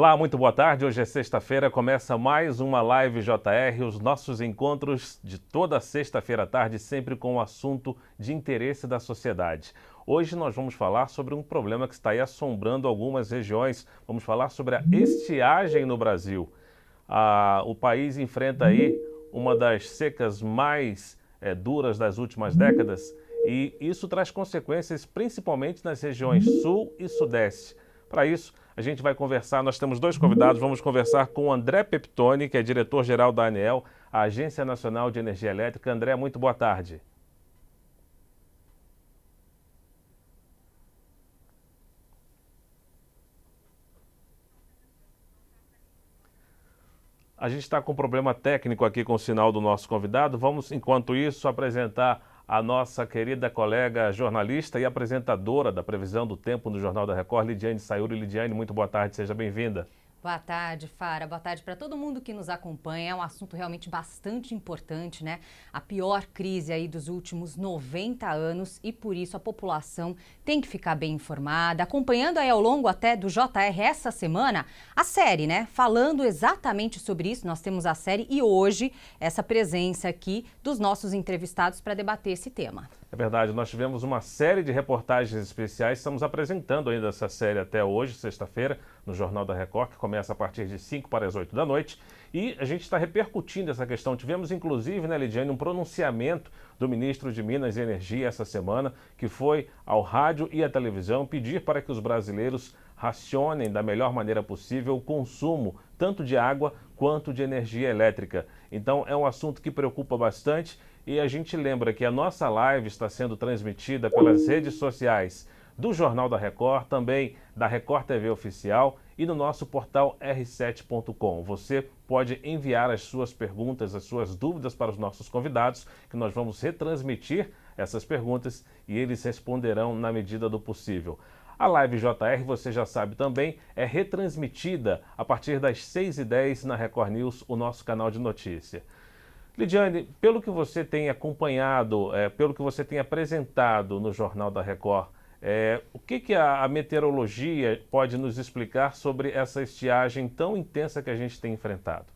Olá, muito boa tarde. Hoje é sexta-feira, começa mais uma Live JR, os nossos encontros de toda sexta-feira à tarde, sempre com um assunto de interesse da sociedade. Hoje nós vamos falar sobre um problema que está aí assombrando algumas regiões. Vamos falar sobre a estiagem no Brasil. O país enfrenta aí uma das secas mais duras das últimas décadas e isso traz consequências principalmente nas regiões Sul e Sudeste. Para isso, a gente vai conversar, nós temos dois convidados, vamos conversar com o André Peptoni, que é diretor-geral da ANEEL, a Agência Nacional de Energia Elétrica. André, muito boa tarde. A gente está com um problema técnico aqui com o sinal do nosso convidado. Vamos, enquanto isso, apresentar a nossa querida colega jornalista e apresentadora da Previsão do Tempo no Jornal da Record, Lidiane Sayuri. Lidiane, muito boa tarde, seja bem-vinda. Boa tarde, Fara. Boa tarde para todo mundo que nos acompanha. É um assunto realmente bastante importante, né? A pior crise aí dos últimos 90 anos e por isso a população tem que ficar bem informada. Acompanhando aí ao longo até do JR essa semana, a série, né? Falando exatamente sobre isso, nós temos a série e hoje essa presença aqui dos nossos entrevistados para debater esse tema. É verdade, nós tivemos uma série de reportagens especiais, estamos apresentando ainda essa série até hoje, sexta-feira, no Jornal da Record, que começa a partir de 5 para as 8 da noite, e a gente está repercutindo essa questão. Tivemos, inclusive, né, Lidiane, um pronunciamento do ministro de Minas e Energia essa semana, que foi ao rádio e à televisão pedir para que os brasileiros racionem da melhor maneira possível o consumo tanto de água quanto de energia elétrica. Então, é um assunto que preocupa bastante. E a gente lembra que a nossa live está sendo transmitida pelas redes sociais do Jornal da Record, também da Record TV Oficial e no nosso portal r7.com. Você pode enviar as suas perguntas, as suas dúvidas para os nossos convidados, que nós vamos retransmitir essas perguntas e eles responderão na medida do possível. A Live JR, você já sabe também, é retransmitida a partir das 6h10 na Record News, o nosso canal de notícia. Lidiane, pelo que você tem acompanhado, pelo que você tem apresentado no Jornal da Record, o que a meteorologia pode nos explicar sobre essa estiagem tão intensa que a gente tem enfrentado?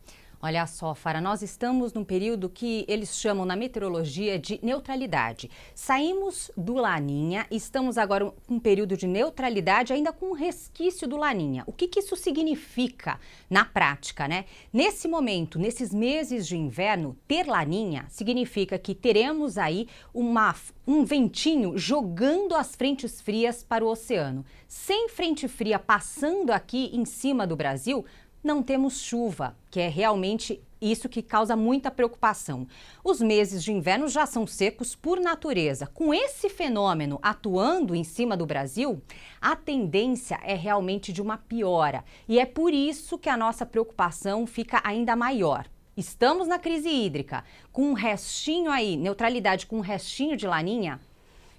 Olha só, Fara, nós estamos num período que eles chamam na meteorologia de neutralidade. Saímos do Laninha e estamos agora com um período de neutralidade ainda com um resquício do Laninha. O que isso significa na prática, né? Nesse momento, nesses meses de inverno, ter Laninha significa que teremos aí um ventinho jogando as frentes frias para o oceano. Sem frente fria passando aqui em cima do Brasil, não temos chuva, que é realmente isso que causa muita preocupação. Os meses de inverno já são secos por natureza. Com esse fenômeno atuando em cima do Brasil, a tendência é realmente de uma piora. E é por isso que a nossa preocupação fica ainda maior. Estamos na crise hídrica, com um restinho aí, neutralidade com um restinho de Laninha,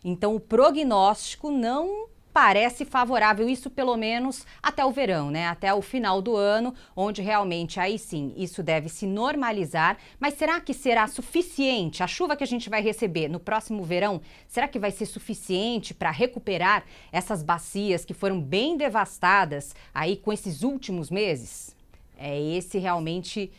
então o prognóstico não parece favorável, isso pelo menos até o verão, né? Até o final do ano, onde realmente aí sim isso deve se normalizar. Mas será que será suficiente? A chuva que a gente vai receber no próximo verão, será que vai ser suficiente para recuperar essas bacias que foram bem devastadas aí com esses últimos meses? É esse realmente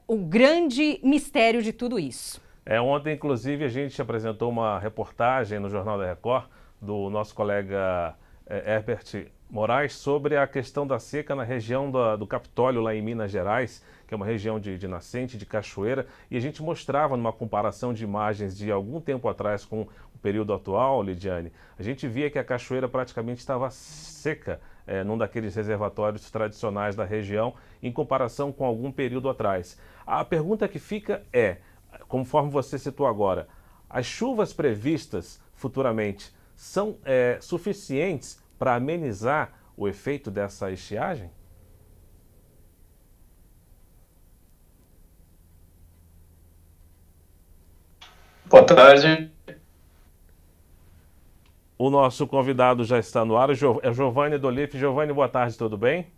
o grande mistério de tudo isso. Ontem, inclusive, a gente apresentou uma reportagem no Jornal da Record do nosso colega Herbert Moraes sobre a questão da seca na região do Capitólio, lá em Minas Gerais, que é uma região de nascente, de cachoeira, e a gente mostrava numa comparação de imagens de algum tempo atrás com o período atual, Lidiane, a gente via que a cachoeira praticamente estava seca num daqueles reservatórios tradicionais da região, em comparação com algum período atrás. A pergunta que fica é, conforme você citou agora, as chuvas previstas futuramente são suficientes para amenizar o efeito dessa estiagem? Boa tarde. O nosso convidado já está no ar, é Giovanni Dolif. Giovanni, boa tarde, tudo bem?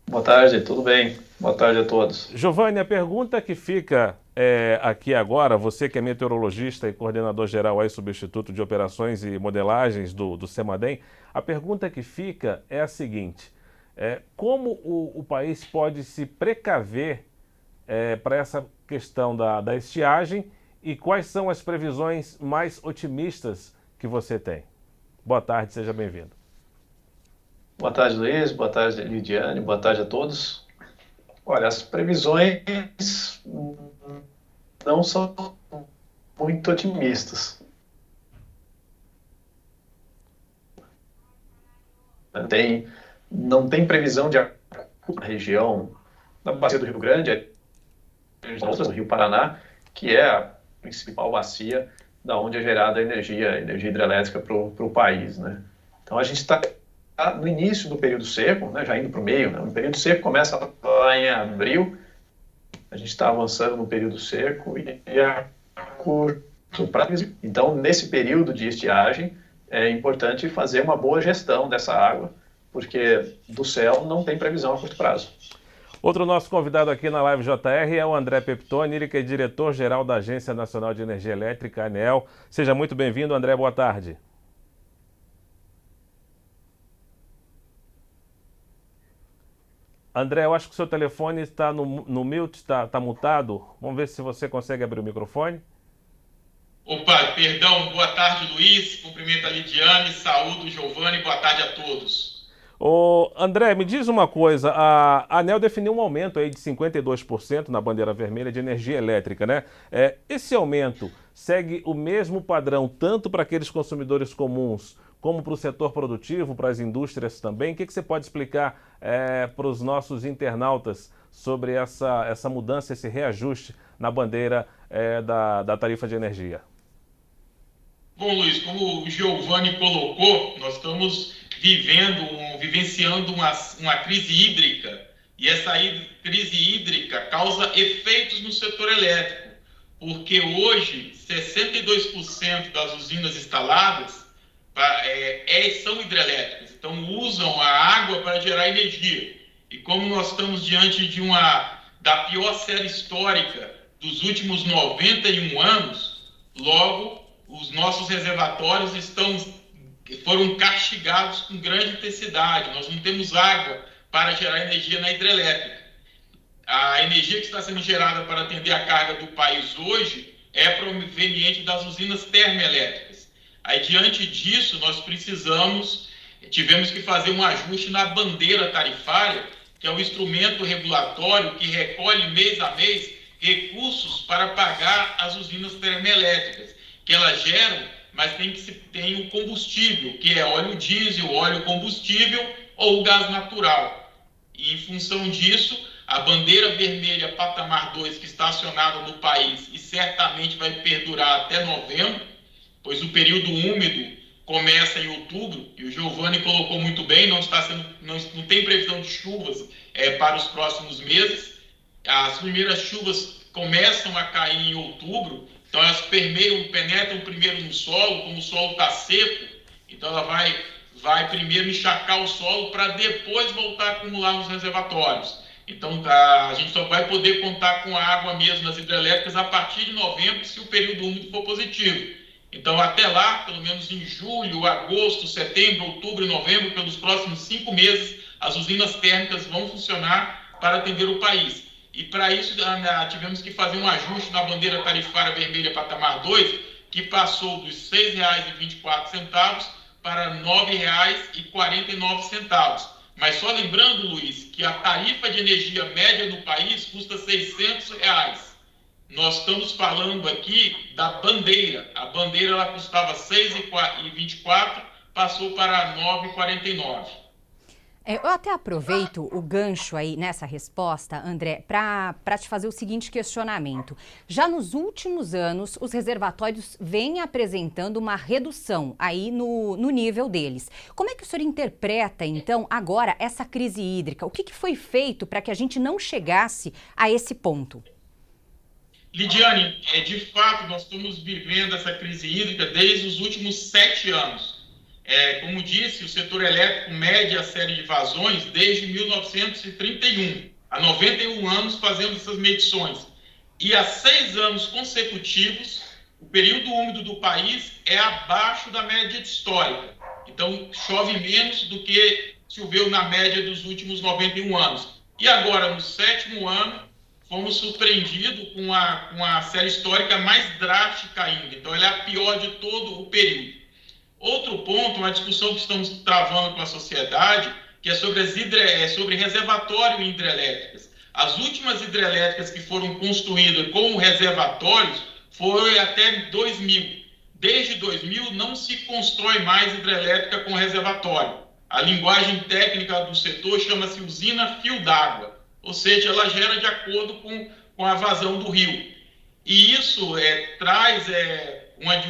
Boa tarde, tudo bem? Boa tarde a todos. Giovanni, a pergunta que fica aqui agora, você que é meteorologista e coordenador geral aí, substituto de operações e modelagens do CEMADEM, a pergunta que fica é a seguinte: Como o país pode se precaver para essa questão da estiagem e quais são as previsões mais otimistas que você tem? Boa tarde, seja bem-vindo. Boa tarde, Luiz. Boa tarde, Lidiane. Boa tarde a todos. Olha, as previsões não são muito otimistas. Não tem previsão de na região da bacia do Rio Grande, do Rio Paraná, que é a principal bacia da onde é gerada a energia hidrelétrica para o país, né? Então a gente está no início do período seco, né, já indo para o meio, né? O período seco começa lá em abril, a gente está avançando no período seco e a curto prazo. Então, nesse período de estiagem, é importante fazer uma boa gestão dessa água, porque do céu não tem previsão a curto prazo. Outro nosso convidado aqui na Live JR é o André Peptoni, ele que é diretor-geral da Agência Nacional de Energia Elétrica, ANEEL. Seja muito bem-vindo, André, boa tarde. André, eu acho que o seu telefone está no mute, está mutado. Vamos ver se você consegue abrir o microfone. Opa, perdão, boa tarde, Luiz. Cumprimento a Lidiane, saúdo, Giovanni, boa tarde a todos. Ô, André, me diz uma coisa, a ANEEL definiu um aumento aí de 52% na bandeira vermelha de energia elétrica, né? Esse aumento segue o mesmo padrão tanto para aqueles consumidores comuns como para o setor produtivo, para as indústrias também? O que você pode explicar para os nossos internautas sobre essa mudança, esse reajuste na bandeira da tarifa de energia? Bom, Luiz, como o Giovanni colocou, nós estamos vivenciando uma crise hídrica, e essa crise hídrica causa efeitos no setor elétrico, porque hoje 62% das usinas instaladas são hidrelétricas, então usam a água para gerar energia. E como nós estamos diante da pior série histórica dos últimos 91 anos, logo os nossos reservatórios foram castigados com grande intensidade. Nós não temos água para gerar energia na hidrelétrica. A energia que está sendo gerada para atender a carga do país hoje é proveniente das usinas termoelétricas. Aí, diante disso, nós tivemos que fazer um ajuste na bandeira tarifária, que é o instrumento regulatório que recolhe mês a mês recursos para pagar as usinas termoelétricas, que elas geram, mas tem o combustível, que é óleo diesel, óleo combustível ou gás natural. E, em função disso, a bandeira vermelha patamar 2, que está acionada no país e certamente vai perdurar até novembro, pois o período úmido começa em outubro, e o Giovanni colocou muito bem, não tem previsão de chuvas para os próximos meses. As primeiras chuvas começam a cair em outubro, então elas penetram primeiro no solo, como o solo está seco, então ela vai primeiro encharcar o solo para depois voltar a acumular nos reservatórios. Então a gente só vai poder contar com a água mesmo nas hidrelétricas a partir de novembro, se o período úmido for positivo. Então, até lá, pelo menos em julho, agosto, setembro, outubro e novembro, pelos próximos 5 meses, as usinas térmicas vão funcionar para atender o país. E para isso, tivemos que fazer um ajuste na bandeira tarifária vermelha patamar 2, que passou dos R$ 6,24 para R$ 9,49. Mas só lembrando, Luiz, que a tarifa de energia média no país custa R$ 600. Nós estamos falando aqui da bandeira. A bandeira ela custava R$ 6,24, passou para R$ 9,49. Eu até aproveito o gancho aí nessa resposta, André, para te fazer o seguinte questionamento. Já nos últimos anos, os reservatórios vêm apresentando uma redução aí no nível deles. Como é que o senhor interpreta, então, agora essa crise hídrica? O que foi feito para que a gente não chegasse a esse ponto? Lidiane, de fato, nós estamos vivendo essa crise hídrica desde os últimos 7 anos. Como disse, o setor elétrico mede a série de vazões desde 1931. Há 91 anos fazendo essas medições. E há 6 anos consecutivos, o período úmido do país é abaixo da média histórica. Então, chove menos do que choveu na média dos últimos 91 anos. E agora, no 7º ano, fomos surpreendidos com a série histórica mais drástica ainda. Então, ela é a pior de todo o período. Outro ponto, uma discussão que estamos travando com a sociedade, que é sobre reservatório e hidrelétricas. As últimas hidrelétricas que foram construídas com reservatórios foi até 2000. Desde 2000 não se constrói mais hidrelétrica com reservatório. A linguagem técnica do setor chama-se usina fio d'água, ou seja, ela gera de acordo com a vazão do rio. E isso traz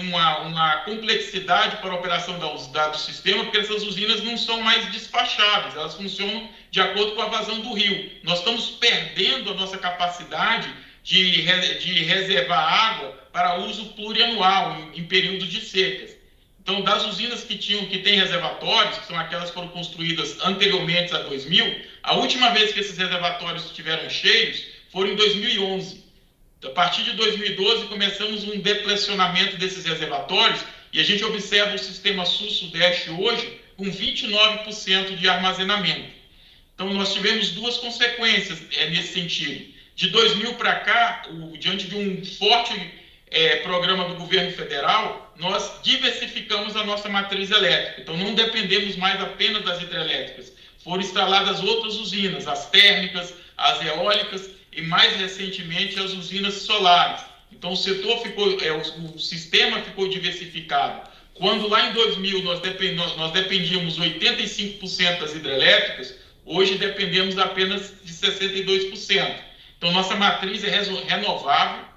uma complexidade para a operação do sistema, porque essas usinas não são mais despacháveis, elas funcionam de acordo com a vazão do rio. Nós estamos perdendo a nossa capacidade de reservar água para uso plurianual, em períodos de secas. Então, das usinas que têm reservatórios, que são aquelas que foram construídas anteriormente a 2000, a última vez que esses reservatórios estiveram cheios foram em 2011. A partir de 2012, começamos um deplecionamento desses reservatórios e a gente observa o sistema sul-sudeste hoje com 29% de armazenamento. Então, nós tivemos duas consequências nesse sentido. De 2000 para cá, diante de um forte programa do governo federal, nós diversificamos a nossa matriz elétrica. Então, não dependemos mais apenas das hidrelétricas. Foram instaladas outras usinas, as térmicas, as eólicas e, mais recentemente, as usinas solares. Então, o sistema ficou diversificado. Quando lá em 2000 nós dependíamos 85% das hidrelétricas, hoje dependemos apenas de 62%. Então, nossa matriz é renovável.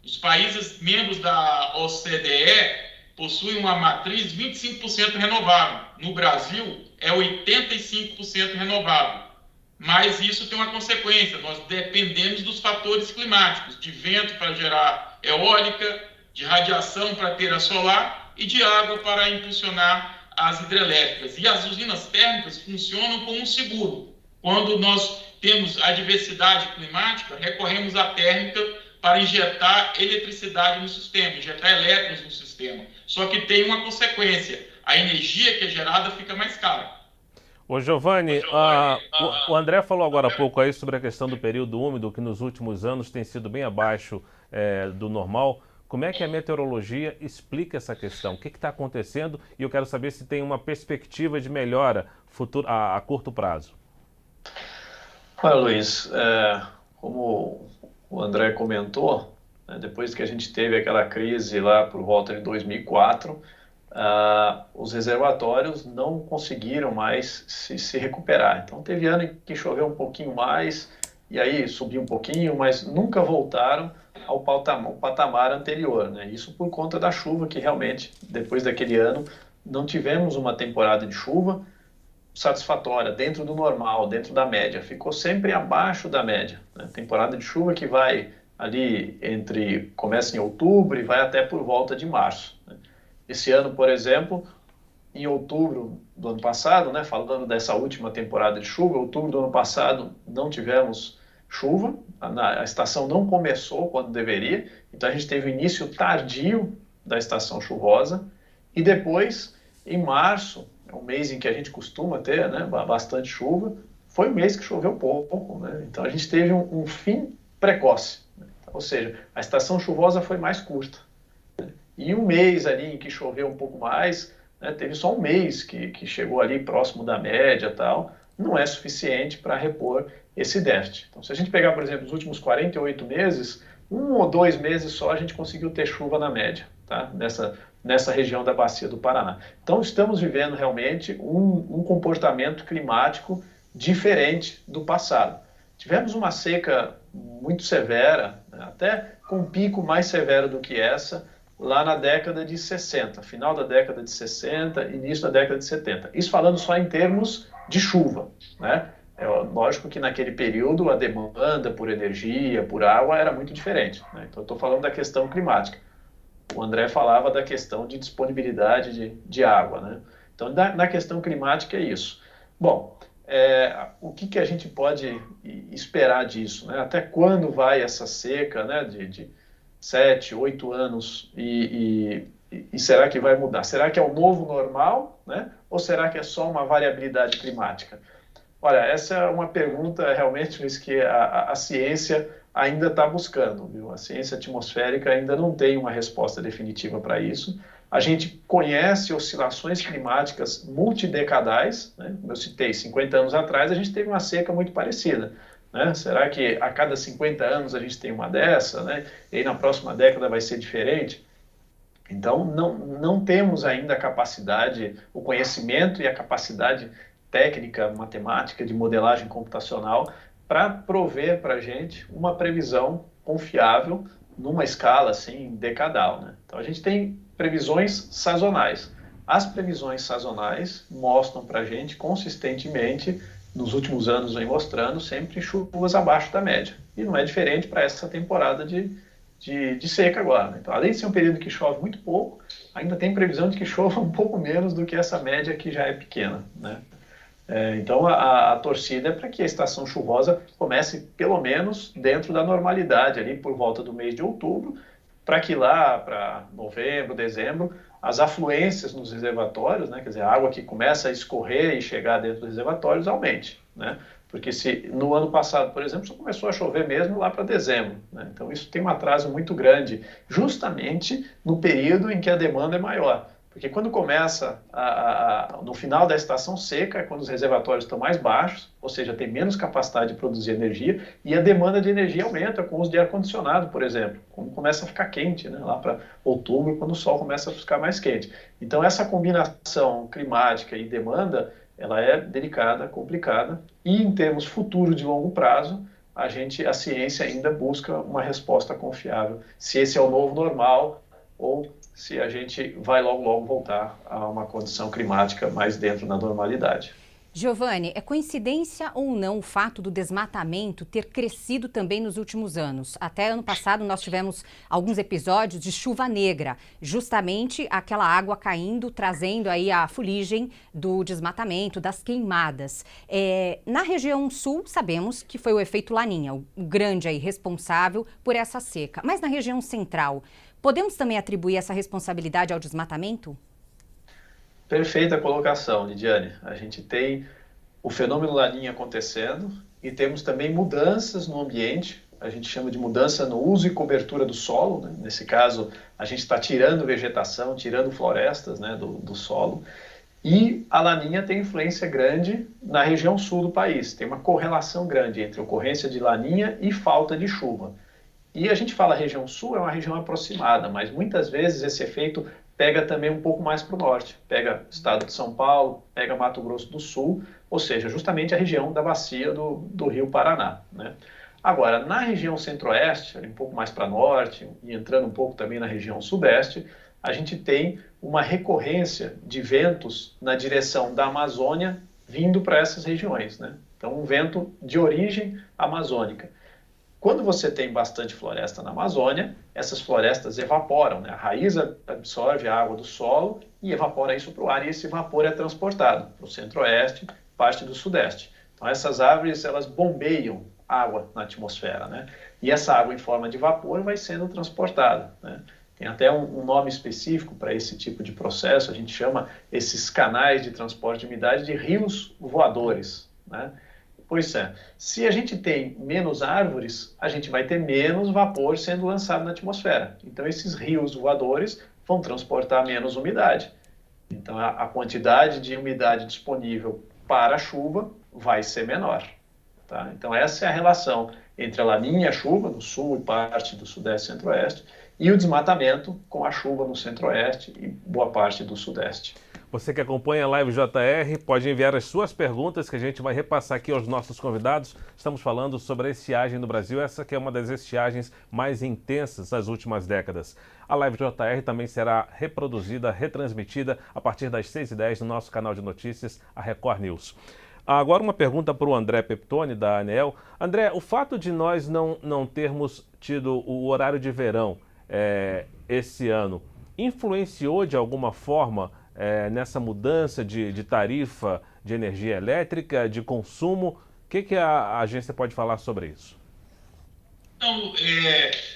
Os países membros da OCDE possuem uma matriz 25% renovável. No Brasil, é 85% renovável. Mas isso tem uma consequência. Nós dependemos dos fatores climáticos, de vento para gerar eólica, de radiação para ter a solar e de água para impulsionar as hidrelétricas. E as usinas térmicas funcionam como um seguro. Quando nós temos a diversidade climática, recorremos à térmica para injetar eletricidade no sistema, injetar elétrons no sistema. Só que tem uma consequência, a energia que é gerada fica mais cara. Ô Giovanni, o André falou agora há pouco aí sobre a questão do período úmido, que nos últimos anos tem sido bem abaixo do normal. Como é que a meteorologia explica essa questão? O que está acontecendo? E eu quero saber se tem uma perspectiva de melhora a curto prazo. Olha, Luiz, como o André comentou, né, depois que a gente teve aquela crise lá por volta de 2004, os reservatórios não conseguiram mais se recuperar. Então, teve ano em que choveu um pouquinho mais, e aí subiu um pouquinho, mas nunca voltaram ao patamar anterior, né? Isso por conta da chuva, que realmente, depois daquele ano, não tivemos uma temporada de chuva satisfatória, dentro do normal, dentro da média. Ficou sempre abaixo da média, né? Temporada de chuva que vai ali começa em outubro e vai até por volta de março, né? Esse ano, por exemplo, em outubro do ano passado, né, falando dessa última temporada de chuva, outubro do ano passado não tivemos chuva, a estação não começou quando deveria, então a gente teve o início tardio da estação chuvosa, e depois, em março, um mês em que a gente costuma ter, né, bastante chuva, foi um mês que choveu pouco, né? Então a gente teve um fim precoce, né? Ou seja, a estação chuvosa foi mais curta, né? E um mês ali em que choveu um pouco mais, né, teve só um mês que chegou ali próximo da média e tal, não é suficiente para repor esse déficit. Então, se a gente pegar, por exemplo, os últimos 48 meses, 1 ou 2 meses só a gente conseguiu ter chuva na média, tá? Nessa região da Bacia do Paraná. Então, estamos vivendo realmente um comportamento climático diferente do passado. Tivemos uma seca muito severa, né, até com um pico mais severo do que essa, lá na década de 60, final da década de 60, início da década de 70. Isso falando só em termos de chuva, né? É lógico que naquele período a demanda por energia, por água era muito diferente, né? Então, eu estou falando da questão climática. O André falava da questão de disponibilidade de água, né? Então, na questão climática é isso. Bom, o que a gente pode esperar disso, né? Até quando vai essa seca, né, de 7, 8 anos, e E será que vai mudar? Será que é o novo normal, né? Ou será que é só uma variabilidade climática? Olha, essa é uma pergunta realmente, Luiz, que a ciência ainda está buscando, viu? A ciência atmosférica ainda não tem uma resposta definitiva para isso. A gente conhece oscilações climáticas multidecadais, né? Como eu citei, 50 anos atrás a gente teve uma seca muito parecida, né? Será que a cada 50 anos a gente tem uma dessa, né? E aí na próxima década vai ser diferente? Então, não temos ainda a capacidade, o conhecimento e a capacidade técnica, matemática, de modelagem computacional para prover para a gente uma previsão confiável numa escala assim decadal, né? Então, a gente tem previsões sazonais. As previsões sazonais mostram para a gente consistentemente, nos últimos anos vem mostrando, sempre chuvas abaixo da média. E não é diferente para essa temporada de seca agora, né? Então, além de ser um período que chove muito pouco, ainda tem previsão de que chova um pouco menos do que essa média que já é pequena, né? Então, a torcida é para que a estação chuvosa comece pelo menos dentro da normalidade, ali por volta do mês de outubro, para que lá para novembro, dezembro, as afluências nos reservatórios, né, quer dizer, a água que começa a escorrer e chegar dentro dos reservatórios aumente, né? Porque se no ano passado, por exemplo, só começou a chover mesmo lá para dezembro, né? Então isso tem um atraso muito grande, justamente no período em que a demanda é maior. Porque quando começa no final da estação seca, é quando os reservatórios estão mais baixos, ou seja, tem menos capacidade de produzir energia, e a demanda de energia aumenta com o uso de ar-condicionado, por exemplo, quando começa a ficar quente, né? Lá para outubro, quando o sol começa a ficar mais quente. Então essa combinação climática e demanda, ela é delicada, complicada, e em termos futuro de longo prazo, a ciência ainda busca uma resposta confiável, se esse é o novo normal ou se a gente vai logo voltar a uma condição climática mais dentro da normalidade. Giovanni, é coincidência ou não o fato do desmatamento ter crescido também nos últimos anos? Até ano passado nós tivemos alguns episódios de chuva negra, justamente aquela água caindo, trazendo aí a fuligem do desmatamento, das queimadas. Na região sul, sabemos que foi o efeito Laninha, o grande aí responsável por essa seca. Mas na região central, podemos também atribuir essa responsabilidade ao desmatamento? Perfeita colocação, Lidiane. A gente tem o fenômeno Laninha acontecendo e temos também mudanças no ambiente. A gente chama de mudança no uso e cobertura do solo, né? Nesse caso, a gente está tirando vegetação, tirando florestas, né, do solo. E a Laninha tem influência grande na região sul do país. Tem uma correlação grande entre a ocorrência de Laninha e falta de chuva. E a gente fala região sul, é uma região aproximada, mas muitas vezes esse efeito pega também um pouco mais para o norte. Pega o estado de São Paulo, pega Mato Grosso do Sul, ou seja, justamente a região da bacia do Rio Paraná, né? Agora, na região centro-oeste, um pouco mais para norte e entrando um pouco também na região sudeste, a gente tem uma recorrência de ventos na direção da Amazônia vindo para essas regiões, né? Então, um vento de origem amazônica. Quando você tem bastante floresta na Amazônia, essas florestas evaporam, né? A raiz absorve a água do solo e evapora isso para o ar, e esse vapor é transportado para o centro-oeste, parte do sudeste. Então essas árvores, elas bombeiam água na atmosfera, né? E essa água em forma de vapor vai sendo transportada, né? Tem até um nome específico para esse tipo de processo, a gente chama esses canais de transporte de umidade de rios voadores, né? Pois é, se a gente tem menos árvores, a gente vai ter menos vapor sendo lançado na atmosfera. Então, esses rios voadores vão transportar menos umidade. Então, a quantidade de umidade disponível para a chuva vai ser menor, tá? Então, essa é a relação entre a Laninha e a chuva no sul e parte do sudeste e centro-oeste, e o desmatamento com a chuva no centro-oeste e boa parte do sudeste. Você que acompanha a Live JR pode enviar as suas perguntas que a gente vai repassar aqui aos nossos convidados. Estamos falando sobre a estiagem no Brasil, essa que é uma das estiagens mais intensas das últimas décadas. A Live JR também será reproduzida, retransmitida a partir das 6h10 no nosso canal de notícias, a Record News. Agora uma pergunta para o André Peptoni, da ANEEL. André, o fato de nós não termos tido o horário de verão esse ano, influenciou de alguma forma nessa mudança de tarifa de energia elétrica, de consumo? O que a agência pode falar sobre isso? Então,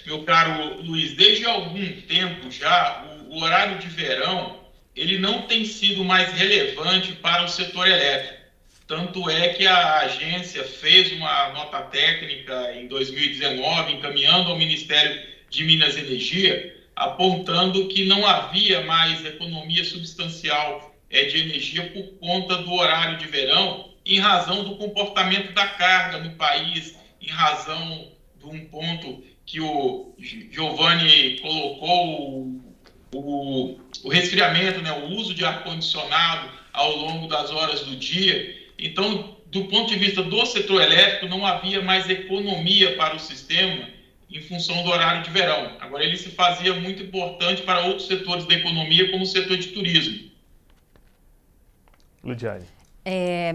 meu caro Luiz, desde algum tempo já o o horário de verão ele não tem sido mais relevante para o setor elétrico. Tanto é que a agência fez uma nota técnica em 2019, encaminhando ao Ministério de Minas e Energia, apontando que não havia mais economia substancial de energia por conta do horário de verão, em razão do comportamento da carga no país, em razão de um ponto que o Giovanni colocou, o resfriamento, né, o uso de ar-condicionado ao longo das horas do dia. Então, do ponto de vista do setor elétrico, não havia mais economia para o sistema em função do horário de verão. Agora, ele se fazia muito importante para outros setores da economia, como o setor de turismo. Ludiane.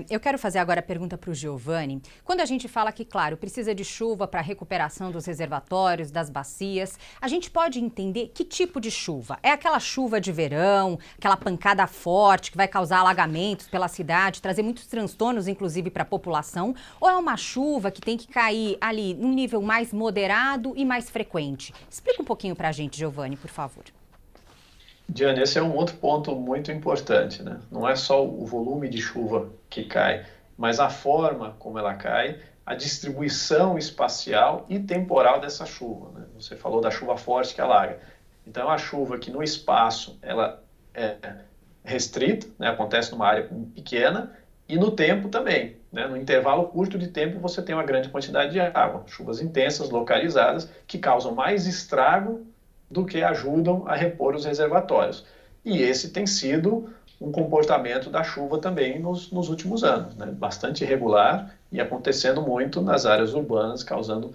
Eu quero fazer agora a pergunta para o Giovanni. Quando a gente fala que, claro, precisa de chuva para a recuperação dos reservatórios, das bacias, a gente pode entender que tipo de chuva? É aquela chuva de verão, aquela pancada forte que vai causar alagamentos pela cidade, trazer muitos transtornos, inclusive, para a população? Ou é uma chuva que tem que cair ali num nível mais moderado e mais frequente? Explica um pouquinho para a gente, Giovanni, por favor. Diane, esse é um outro ponto muito importante, né? Não é só o volume de chuva que cai, mas a forma como ela cai, a distribuição espacial e temporal dessa chuva, né? Você falou da chuva forte que alaga. Então, é uma chuva que no espaço ela é restrita, né? Acontece numa área pequena, e no tempo também, né? No intervalo curto de tempo você tem uma grande quantidade de água. Chuvas intensas, localizadas, que causam mais estrago do que ajudam a repor os reservatórios. E esse tem sido um comportamento da chuva também nos últimos anos, né? Bastante irregular e acontecendo muito nas áreas urbanas, causando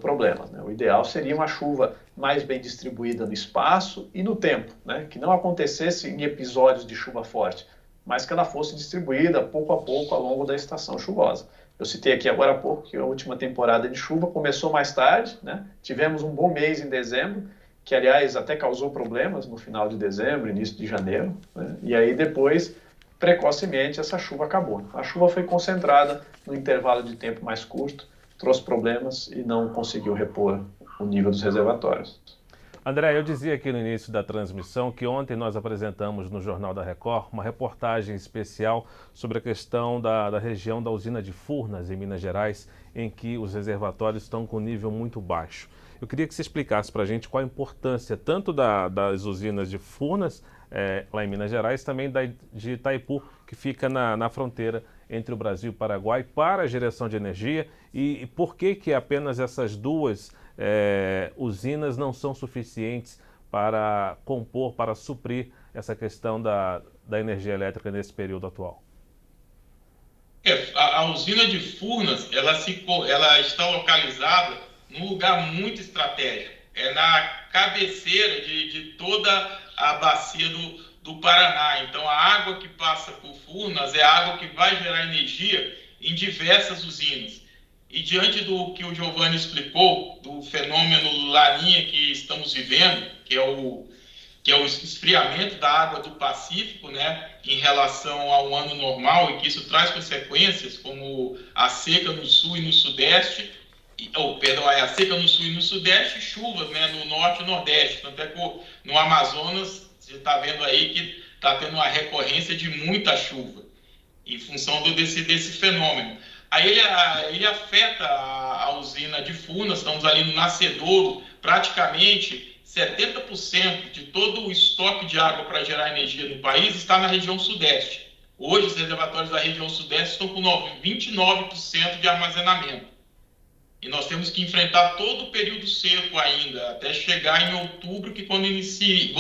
problemas, né? O ideal seria uma chuva mais bem distribuída no espaço e no tempo, né? Que não acontecesse em episódios de chuva forte, mas que ela fosse distribuída pouco a pouco ao longo da estação chuvosa. Eu citei aqui agora há pouco que a última temporada de chuva começou mais tarde, né? Tivemos um bom mês em dezembro, que, aliás, até causou problemas no final de dezembro, início de janeiro, né? E aí depois, precocemente, essa chuva acabou. A chuva foi concentrada no intervalo de tempo mais curto, trouxe problemas e não conseguiu repor o nível dos reservatórios. André, eu dizia aqui no início da transmissão que ontem nós apresentamos no Jornal da Record uma reportagem especial sobre a questão da região da usina de Furnas, em Minas Gerais, em que os reservatórios estão com nível muito baixo. Eu queria que você explicasse para a gente qual a importância tanto das usinas de Furnas, lá em Minas Gerais, também de Itaipu, que fica na fronteira entre o Brasil e o Paraguai, para a geração de energia, e por que apenas essas duas usinas não são suficientes para compor, para suprir essa questão da energia elétrica nesse período atual? A usina de Furnas, ela está localizada num lugar muito estratégico. É na cabeceira de toda a bacia do Paraná. Então, a água que passa por Furnas é a água que vai gerar energia em diversas usinas. E diante do que o Giovanni explicou, do fenômeno Laninha que estamos vivendo, que é o esfriamento da água do Pacífico, né, em relação ao ano normal, e que isso traz consequências como a seca no sul e no sudeste, a seca no sul e no sudeste, e chuvas, né, no norte e nordeste. Tanto é que no Amazonas, você está vendo aí que está tendo uma recorrência de muita chuva, em função desse fenômeno. Aí ele afeta a usina de Furnas, estamos ali no nascedouro, praticamente 70% de todo o estoque de água para gerar energia no país está na região sudeste. Hoje, os reservatórios da região sudeste estão com 29% de armazenamento. E nós temos que enfrentar todo o período seco ainda, até chegar em outubro, que quando se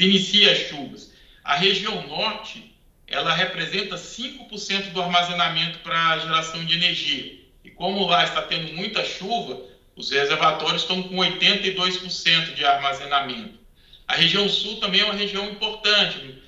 inicia as chuvas. A região norte, ela representa 5% do armazenamento para a geração de energia. E como lá está tendo muita chuva, os reservatórios estão com 82% de armazenamento. A região sul também é uma região importante.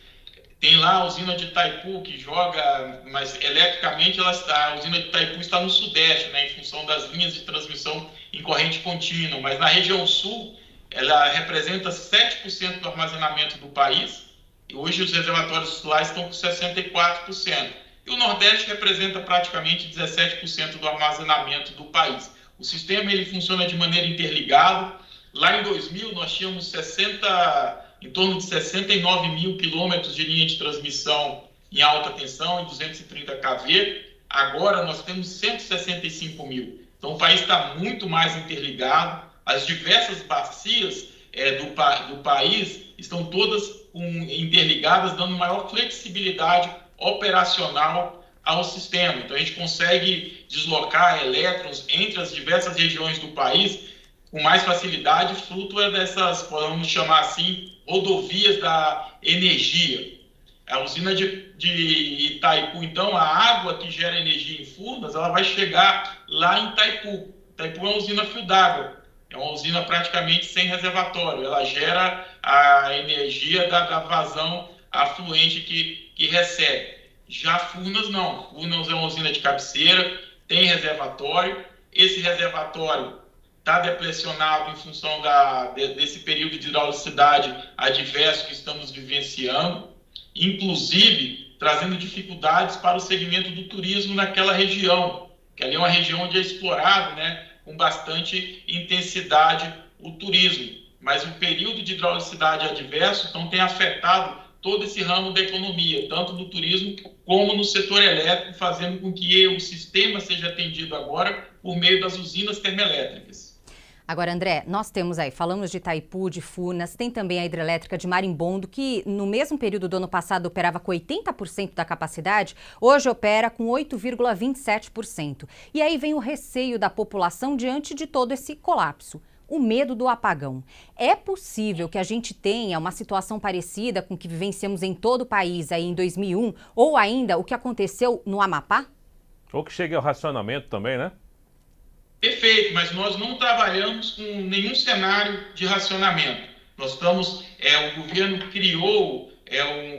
Tem lá a usina de Itaipu, que joga, mas eletricamente a usina de Itaipu está no sudeste, né, em função das linhas de transmissão em corrente contínua. Mas na região sul, ela representa 7% do armazenamento do país. E hoje os reservatórios lá estão com 64%. E o Nordeste representa praticamente 17% do armazenamento do país. O sistema ele funciona de maneira interligada. Lá em 2000 nós tínhamos em torno de 69 mil quilômetros de linha de transmissão em alta tensão, em 230 kV. Agora nós temos 165 mil. Então o país está muito mais interligado. As diversas bacias do país estão todas interligadas, dando maior flexibilidade operacional ao sistema. Então a gente consegue deslocar elétrons entre as diversas regiões do país com mais facilidade, fruto dessas, podemos chamar assim, rodovias da energia. A usina de Itaipu, então, a água que gera energia em Furnas, ela vai chegar lá em Itaipu. Itaipu é uma usina fio d'água, é uma usina praticamente sem reservatório. Ela gera a energia da vazão afluente que recebe. Já Furnas não. Furnas é uma usina de cabeceira, tem reservatório. Esse reservatório está deplecionado em função desse período de hidrolicidade adverso que estamos vivenciando, inclusive trazendo dificuldades para o segmento do turismo naquela região, que ali é uma região onde é explorado, né, com bastante intensidade o turismo. Mas o período de hidrolicidade adverso então, tem afetado todo esse ramo da economia, tanto do turismo como no setor elétrico, fazendo com que o sistema seja atendido agora por meio das usinas termoelétricas. Agora, André, nós temos aí, falamos de Itaipu, de Furnas, tem também a hidrelétrica de Marimbondo, que no mesmo período do ano passado operava com 80% da capacidade, hoje opera com 8,27%. E aí vem o receio da população diante de todo esse colapso. O medo do apagão. É possível que a gente tenha uma situação parecida com o que vivenciamos em todo o país aí em 2001, ou ainda o que aconteceu no Amapá? Ou que chegue ao racionamento também, né? Perfeito, mas nós não trabalhamos com nenhum cenário de racionamento. Nós estamos, o governo criou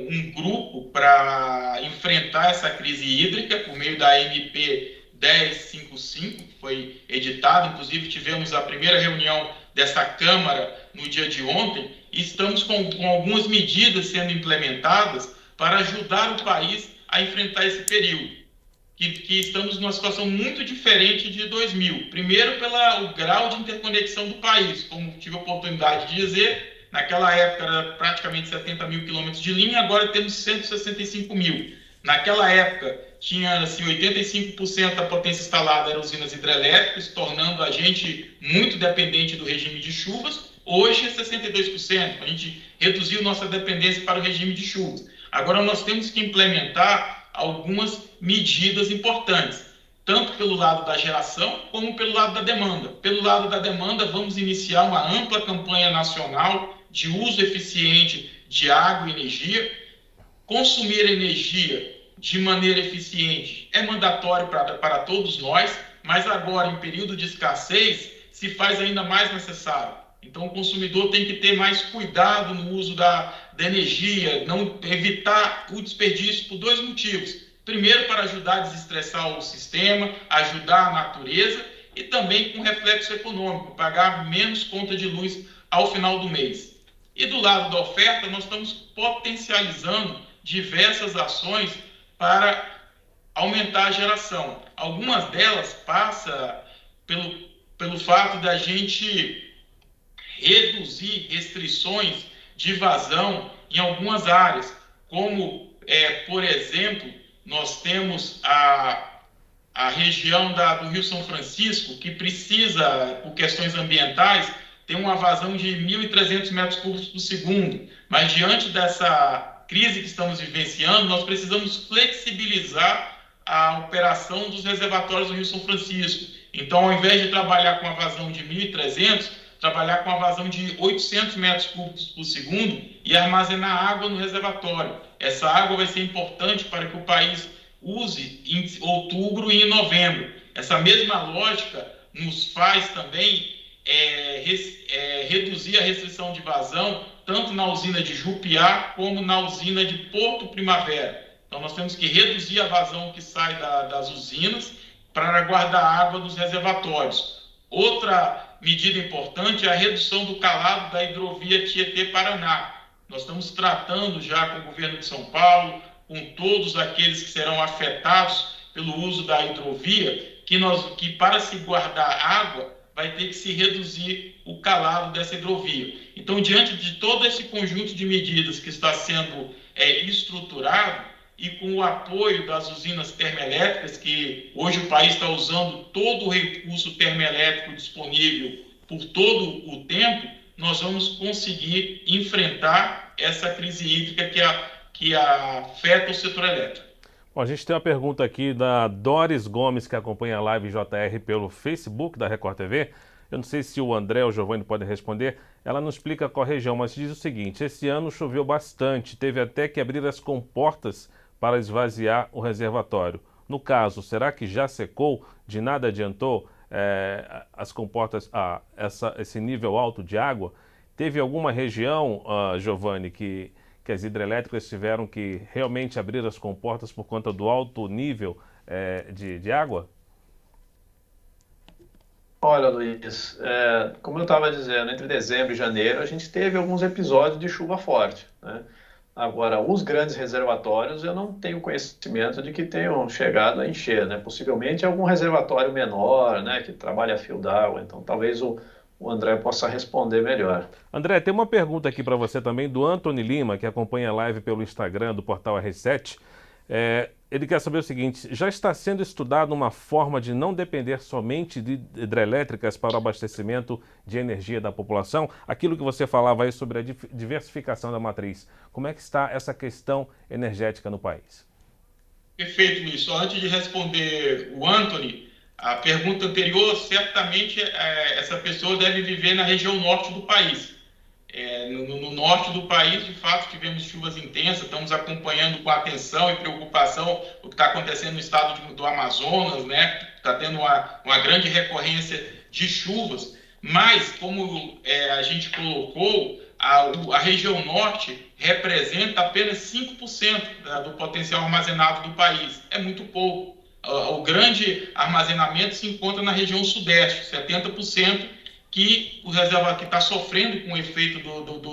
um grupo para enfrentar essa crise hídrica por meio da MP 1055, que foi editada. Inclusive tivemos a primeira reunião dessa Câmara no dia de ontem e estamos com algumas medidas sendo implementadas para ajudar o país a enfrentar esse período. Que estamos numa situação muito diferente de 2000. Primeiro, pelo grau de interconexão do país. Como tive a oportunidade de dizer, naquela época era praticamente 70 mil quilômetros de linha, agora temos 165 mil. Naquela época, tinha assim, 85% da potência instalada eram usinas hidrelétricas, tornando a gente muito dependente do regime de chuvas. Hoje é 62%. A gente reduziu nossa dependência para o regime de chuvas. Agora nós temos que implementar algumas medidas importantes, tanto pelo lado da geração como pelo lado da demanda. Pelo lado da demanda, vamos iniciar uma ampla campanha nacional de uso eficiente de água e energia. Consumir energia de maneira eficiente é mandatório para todos nós, mas agora, em período de escassez, se faz ainda mais necessário. Então, o consumidor tem que ter mais cuidado no uso da energia, não evitar o desperdício por dois motivos. Primeiro, para ajudar a desestressar o sistema, ajudar a natureza e também com reflexo econômico, pagar menos conta de luz ao final do mês. E do lado da oferta, nós estamos potencializando diversas ações para aumentar a geração. Algumas delas passam pelo fato da gente reduzir restrições de vazão em algumas áreas, como, por exemplo, nós temos a região do Rio São Francisco, que precisa, por questões ambientais, ter uma vazão de 1.300 metros cúbicos por segundo. Mas, diante dessa crise que estamos vivenciando, nós precisamos flexibilizar a operação dos reservatórios do Rio São Francisco. Então, ao invés de trabalhar com a vazão de 1.300, trabalhar com a vazão de 800 metros cúbicos por segundo e armazenar água no reservatório. Essa água vai ser importante para que o país use em outubro e em novembro. Essa mesma lógica nos faz também reduzir a restrição de vazão, tanto na usina de Jupiá como na usina de Porto Primavera. Então, nós temos que reduzir a vazão que sai das usinas para guardar água dos reservatórios. Outra medida importante é a redução do calado da hidrovia Tietê-Paraná. Nós estamos tratando já com o governo de São Paulo, com todos aqueles que serão afetados pelo uso da hidrovia, que para se guardar água, vai ter que se reduzir o calado dessa hidrovia. Então, diante de todo esse conjunto de medidas que está sendo estruturado e com o apoio das usinas termoelétricas, que hoje o país está usando todo o recurso termoelétrico disponível por todo o tempo, nós vamos conseguir enfrentar essa crise hídrica que afeta o setor elétrico. Bom, a gente tem uma pergunta aqui da Doris Gomes, que acompanha a live JR pelo Facebook da Record TV. Eu não sei se o André ou o Giovanni podem responder. Ela não explica qual região, mas diz o seguinte: esse ano choveu bastante, teve até que abrir as comportas para esvaziar o reservatório. No caso, será que já secou? De nada adiantou as comportas a esse nível alto de água? Teve alguma região, Giovanni, que as hidrelétricas tiveram que realmente abrir as comportas por conta do alto nível de água? Olha, Luiz, como eu estava dizendo, entre dezembro e janeiro a gente teve alguns episódios de chuva forte, né? Agora, os grandes reservatórios eu não tenho conhecimento de que tenham chegado a encher, né? Possivelmente algum reservatório menor, né, que trabalha a fio d'água, então talvez o André possa responder melhor. André, tem uma pergunta aqui para você também do Antony Lima, que acompanha a live pelo Instagram do portal R7. Ele quer saber o seguinte: já está sendo estudada uma forma de não depender somente de hidrelétricas para o abastecimento de energia da população? Aquilo que você falava aí sobre a diversificação da matriz. Como é que está essa questão energética no país? Perfeito, Luiz. Só antes de responder o Antony, a pergunta anterior, certamente essa pessoa deve viver na região norte do país. No norte do país, de fato, tivemos chuvas intensas, estamos acompanhando com atenção e preocupação o que está acontecendo no estado do Amazonas, né? Está tendo uma grande recorrência de chuvas, mas, como a gente colocou, a região norte representa apenas 5% do potencial armazenado do país. É muito pouco. O grande armazenamento se encontra na região sudeste, 70%, que o reservatório está sofrendo com o efeito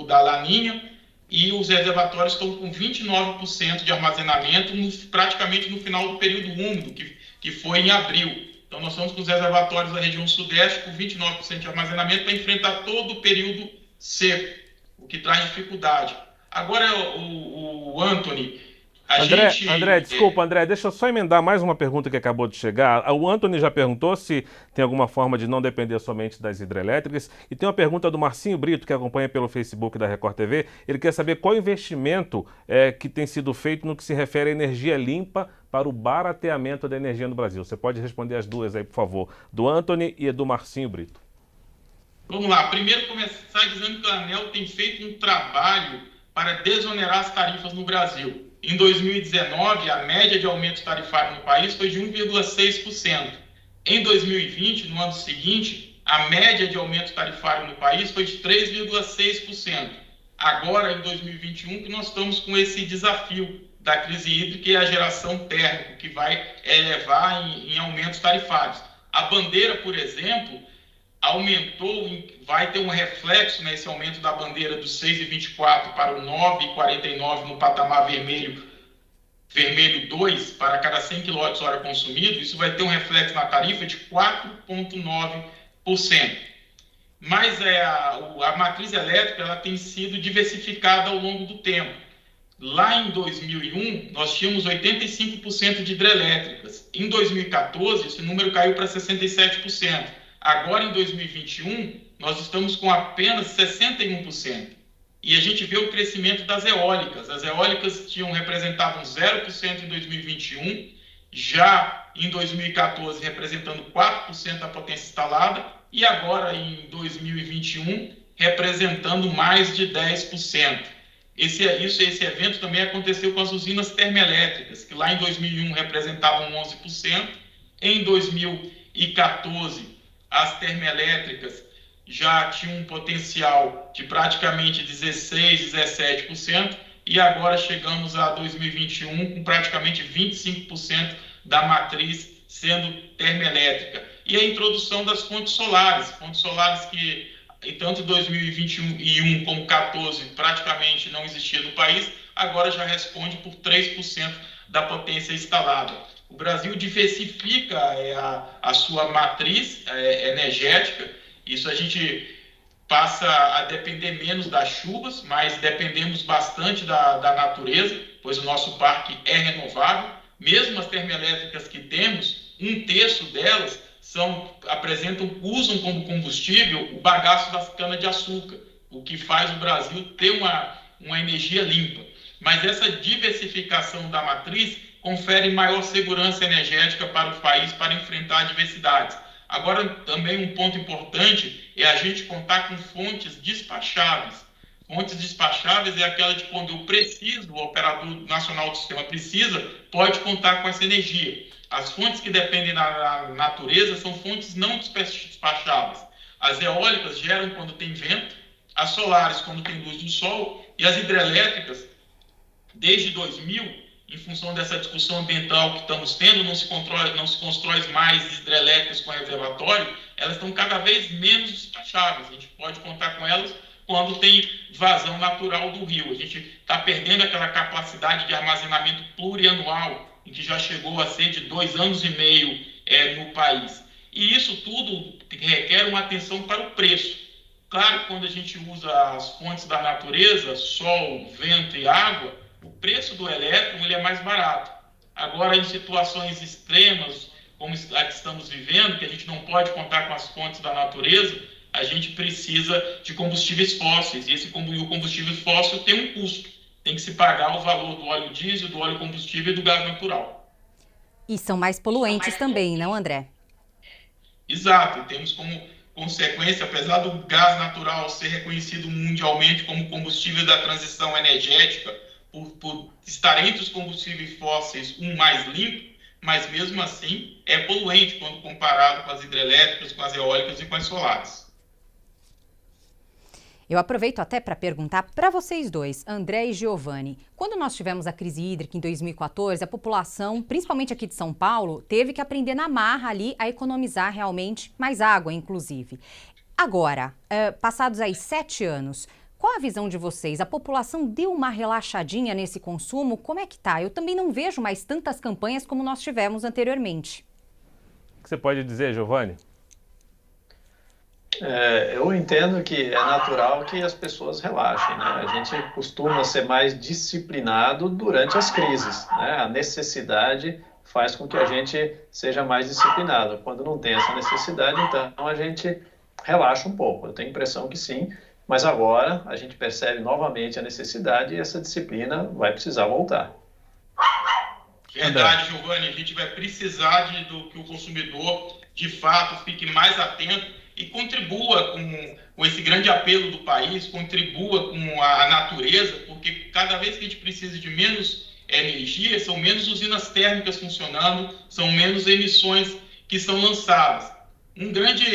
da laninha, e os reservatórios estão com 29% de armazenamento praticamente no final do período úmido, que foi em abril. Então nós estamos com os reservatórios da região sudeste com 29% de armazenamento para enfrentar todo o período seco, o que traz dificuldade. Agora, o Antony... André, desculpa, André, deixa eu só emendar mais uma pergunta que acabou de chegar. O Antony já perguntou se tem alguma forma de não depender somente das hidrelétricas. E tem uma pergunta do Marcinho Brito, que acompanha pelo Facebook da Record TV. Ele quer saber qual investimento que tem sido feito no que se refere à energia limpa para o barateamento da energia no Brasil. Você pode responder as duas aí, por favor, do Antony e do Marcinho Brito. Vamos lá. Primeiro, começar dizendo que a ANEEL tem feito um trabalho para desonerar as tarifas no Brasil. Em 2019, a média de aumento tarifário no país foi de 1,6%. Em 2020, no ano seguinte, a média de aumento tarifário no país foi de 3,6%. Agora, em 2021, que nós estamos com esse desafio da crise hídrica e a geração térmica, que vai elevar em aumentos tarifários. A bandeira, por exemplo, aumentou, vai ter um reflexo nesse aumento da bandeira dos 6,24 para o 9,49 no patamar vermelho 2 para cada 100 kWh consumido. Isso vai ter um reflexo na tarifa de 4,9%. Mas a matriz elétrica ela tem sido diversificada ao longo do tempo. Lá em 2001, nós tínhamos 85% de hidrelétricas. Em 2014, esse número caiu para 67%. Agora, em 2021, nós estamos com apenas 61%. E a gente vê o crescimento das eólicas. As eólicas representavam 0% em 2021, já em 2014 representando 4% da potência instalada, e agora em 2021 representando mais de 10%. Esse evento também aconteceu com as usinas termoelétricas, que lá em 2001 representavam 11%, em 2014 as termoelétricas já tinham um potencial de praticamente 16%, 17%, e agora chegamos a 2021 com praticamente 25% da matriz sendo termoelétrica. E a introdução das fontes solares que tanto em 2021 como 2014 praticamente não existia no país, agora já responde por 3% da potência instalada. o Brasil diversifica a sua matriz energética. Isso a gente passa a depender menos das chuvas, mas dependemos bastante da natureza, pois o nosso parque é renovável. Mesmo as termoelétricas que temos, 1/3 delas usam como combustível o bagaço das cana-de-açúcar, o que faz o Brasil ter uma energia limpa. Mas essa diversificação da matriz confere maior segurança energética para o país para enfrentar adversidades. Agora, também um ponto importante é a gente contar com fontes despacháveis. Fontes despacháveis é aquela de quando eu preciso, o operador nacional do sistema precisa, pode contar com essa energia. As fontes que dependem da natureza são fontes não despacháveis. As eólicas geram quando tem vento, as solares quando tem luz do sol e as hidrelétricas, desde 2000, em função dessa discussão ambiental que estamos tendo, não se constrói mais hidrelétricas com reservatório, elas estão cada vez menos despacháveis. A gente pode contar com elas quando tem vazão natural do rio. A gente está perdendo aquela capacidade de armazenamento plurianual, em que já chegou a ser de 2 anos e meio no país. E isso tudo requer uma atenção para o preço. Claro que quando a gente usa as fontes da natureza, sol, vento e água, o preço do elétrico ele é mais barato. Agora, em situações extremas, como a que estamos vivendo, que a gente não pode contar com as fontes da natureza, a gente precisa de combustíveis fósseis. E o combustível fóssil tem um custo. Tem que se pagar o valor do óleo diesel, do óleo combustível e do gás natural. E são mais poluentes também, não, André? Exato. E temos como consequência, apesar do gás natural ser reconhecido mundialmente como combustível da transição energética, por estar entre os combustíveis fósseis mais limpo, mas mesmo assim é poluente quando comparado com as hidrelétricas, com as eólicas e com as solares. Eu aproveito até para perguntar para vocês dois, André e Giovanni. Quando nós tivemos a crise hídrica em 2014, a população, principalmente aqui de São Paulo, teve que aprender na marra ali a economizar realmente mais água, inclusive. Agora, passados aí 7 anos, qual a visão de vocês? A população deu uma relaxadinha nesse consumo? Como é que tá? Eu também não vejo mais tantas campanhas como nós tivemos anteriormente. O que você pode dizer, Giovanni? Eu entendo que é natural que as pessoas relaxem, né? A gente costuma ser mais disciplinado durante as crises, né? A necessidade faz com que a gente seja mais disciplinado. Quando não tem essa necessidade, então a gente relaxa um pouco. Eu tenho a impressão que sim, mas agora a gente percebe novamente a necessidade e essa disciplina vai precisar voltar. Verdade, Giovanni. A gente vai precisar do que o consumidor, de fato, fique mais atento e contribua com esse grande apelo do país, contribua com a natureza, porque cada vez que a gente precisa de menos energia, são menos usinas térmicas funcionando, são menos emissões que são lançadas. Uma grande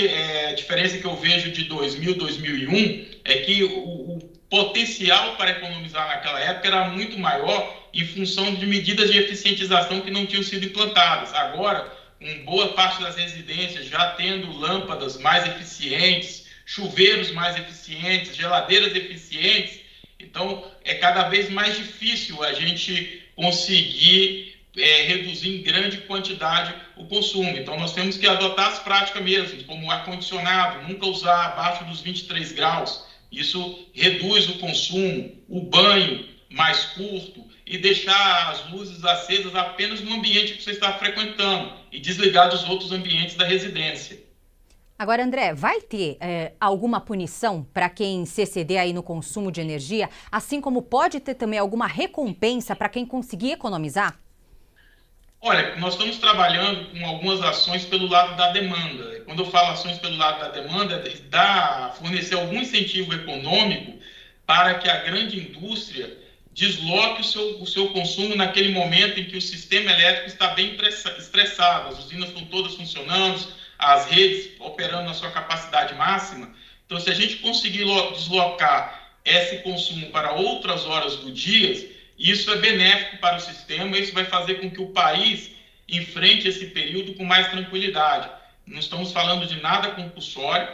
diferença que eu vejo de 2000, 2001 é que o potencial para economizar naquela época era muito maior em função de medidas de eficientização que não tinham sido implantadas. Agora, com boa parte das residências já tendo lâmpadas mais eficientes, chuveiros mais eficientes, geladeiras eficientes, então é cada vez mais difícil a gente conseguir reduzir em grande quantidade o consumo. Então nós temos que adotar as práticas mesmo, como o ar-condicionado, nunca usar abaixo dos 23 graus. Isso reduz o consumo, o banho mais curto e deixar as luzes acesas apenas no ambiente que você está frequentando e desligar dos outros ambientes da residência. Agora, André, vai ter alguma punição para quem se exceder aí no consumo de energia, assim como pode ter também alguma recompensa para quem conseguir economizar? Olha, nós estamos trabalhando com algumas ações pelo lado da demanda. Quando eu falo ações pelo lado da demanda, fornecer algum incentivo econômico para que a grande indústria desloque o seu consumo naquele momento em que o sistema elétrico está bem estressado, as usinas estão todas funcionando, as redes operando na sua capacidade máxima. Então, se a gente conseguir deslocar esse consumo para outras horas do dia, isso é benéfico para o sistema, isso vai fazer com que o país enfrente esse período com mais tranquilidade. Não estamos falando de nada compulsório,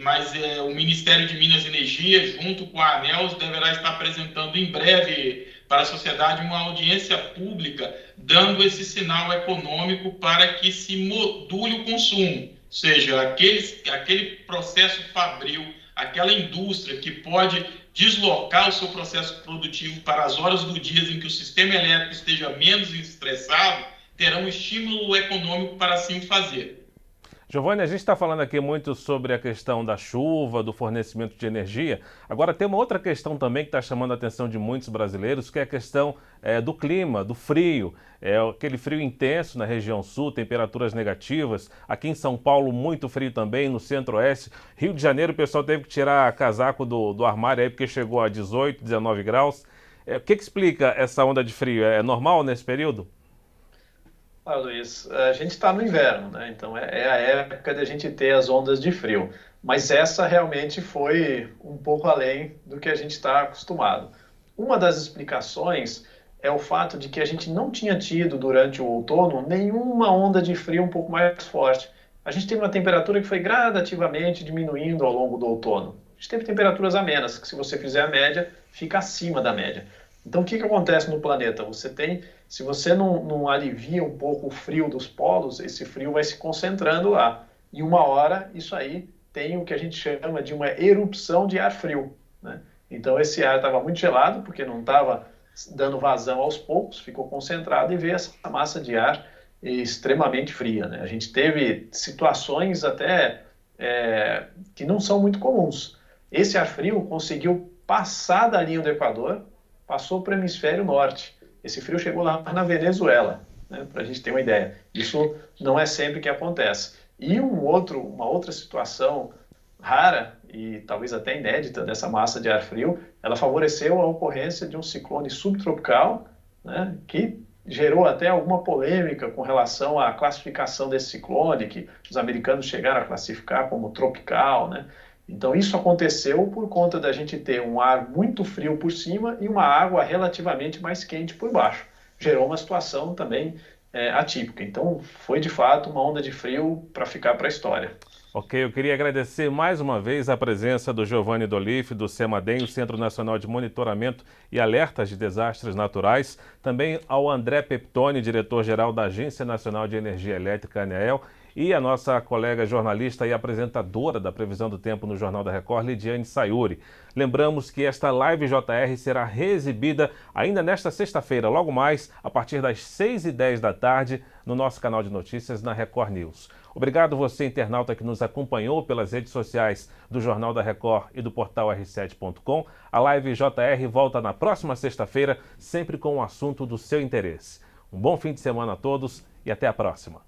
mas o Ministério de Minas e Energia, junto com a ANEEL, deverá estar apresentando em breve para a sociedade uma audiência pública dando esse sinal econômico para que se module o consumo, ou seja, aquele processo fabril, aquela indústria que pode deslocar o seu processo produtivo para as horas do dia em que o sistema elétrico esteja menos estressado, terão um estímulo econômico para assim fazer. Giovanni, a gente está falando aqui muito sobre a questão da chuva, do fornecimento de energia. Agora tem uma outra questão também que está chamando a atenção de muitos brasileiros, que é a questão do clima, do frio. Aquele frio intenso na região sul, temperaturas negativas. Aqui em São Paulo, muito frio também, no centro-oeste. Rio de Janeiro, o pessoal teve que tirar casaco do armário aí porque chegou a 18, 19 graus. O que explica essa onda de frio? É normal nesse período? Olha, Luiz, a gente está no inverno, né? Então é a época de a gente ter as ondas de frio. Mas essa realmente foi um pouco além do que a gente está acostumado. Uma das explicações é o fato de que a gente não tinha tido durante o outono nenhuma onda de frio um pouco mais forte. A gente teve uma temperatura que foi gradativamente diminuindo ao longo do outono. A gente teve temperaturas amenas, que se você fizer a média, fica acima da média. Então, o que acontece no planeta? Se você não alivia um pouco o frio dos polos, esse frio vai se concentrando lá. E uma hora, isso aí tem o que a gente chama de uma erupção de ar frio, né? Então, esse ar estava muito gelado, porque não estava dando vazão aos poucos, ficou concentrado e veio essa massa de ar extremamente fria, né? A gente teve situações até que não são muito comuns. Esse ar frio conseguiu passar da linha do Equador, passou para o hemisfério norte. Esse frio chegou lá na Venezuela, né, para a gente ter uma ideia. Isso não é sempre que acontece. E uma outra situação rara e talvez até inédita dessa massa de ar frio, ela favoreceu a ocorrência de um ciclone subtropical, né, que gerou até alguma polêmica com relação à classificação desse ciclone, que os americanos chegaram a classificar como tropical, né? Então, isso aconteceu por conta da gente ter um ar muito frio por cima e uma água relativamente mais quente por baixo. Gerou uma situação também atípica. Então, foi de fato uma onda de frio para ficar para a história. Ok, eu queria agradecer mais uma vez a presença do Giovanni Dolif, do CEMADEM, o Centro Nacional de Monitoramento e Alertas de Desastres Naturais, também ao André Peptoni, diretor-geral da Agência Nacional de Energia Elétrica, ANEEL, e a nossa colega jornalista e apresentadora da Previsão do Tempo no Jornal da Record, Lidiane Sayuri. Lembramos que esta Live JR será reexibida ainda nesta sexta-feira, logo mais, a partir das 6h10 da tarde, no nosso canal de notícias na Record News. Obrigado você, internauta, que nos acompanhou pelas redes sociais do Jornal da Record e do portal r7.com. A Live JR volta na próxima sexta-feira, sempre com um assunto do seu interesse. Um bom fim de semana a todos e até a próxima.